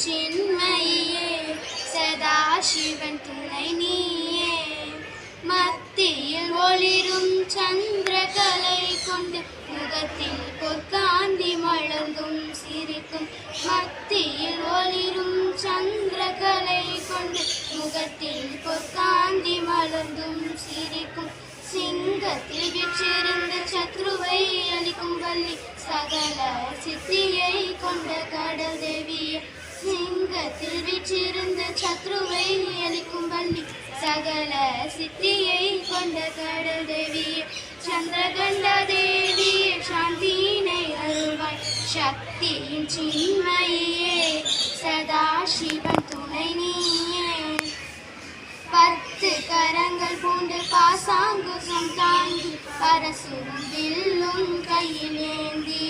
சின்மயியே சதாசிவன் துணை நீயே மத்தியில் ஒளிரும் சந்திரகலை கொண்டு முகத்தில் பொற்காந்தி மலர்ந்தும் சிரிக்கும் மத்தியில் ஒளிரும் சந்திரகலை கொண்டு முகத்தில் பொற்காந்தி மலர்ந்தும் சிரிக்கும் சிங்கத்தில் வீற்றிருந்த சத்ருவை அளிக்கும் வள்ளி சகல சித்தியை கொண்ட கடல் தேவியே சிங்கத்தில் வீற்றிருந்த சத்ருவை அளிக்கும் வள்ளி சகல சித்தியை கொண்ட கடல் தேவியே சந்திரகண்ட தேவியே சாந்தியினை அருள்வாய் சக்தியின் சின்மயியே சதாசிவன் துணை நீயே பத்து கரங்கள் பூண்டு பாசாங்குசம் தாங்கி பரசும் வில்லும் கையில் ஏந்தி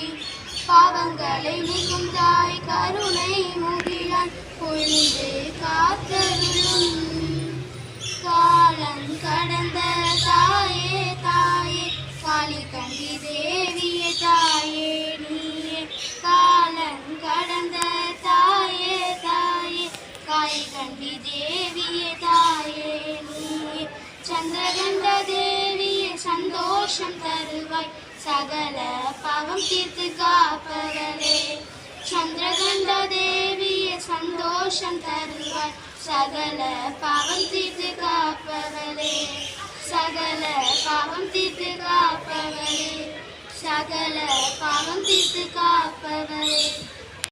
பாவங்களை நீக்கும் தாய் கருணை முகிலான் பொழிந்து காத்தருளும் காலம் கடந்த தாயே தாயே காளி கண்டி தேவியே தாயே நீயே காலம் கடந்த தாயே தாயே காளி கண்டி தேவியே தாயே நீயே சந்திரகண்ட தேவியே சந்தோஷம் தருவாய் சகல பாவம் தீர்த்து காப்பவரே சந்திரகண்ட தேவியே சந்தோஷம் தருவாய் சகல பாவம் தீர்த்து காப்பவரே சகல பாவம் தீர்த்து காப்பவரே சகல பாவம் தீர்த்து காப்பவரே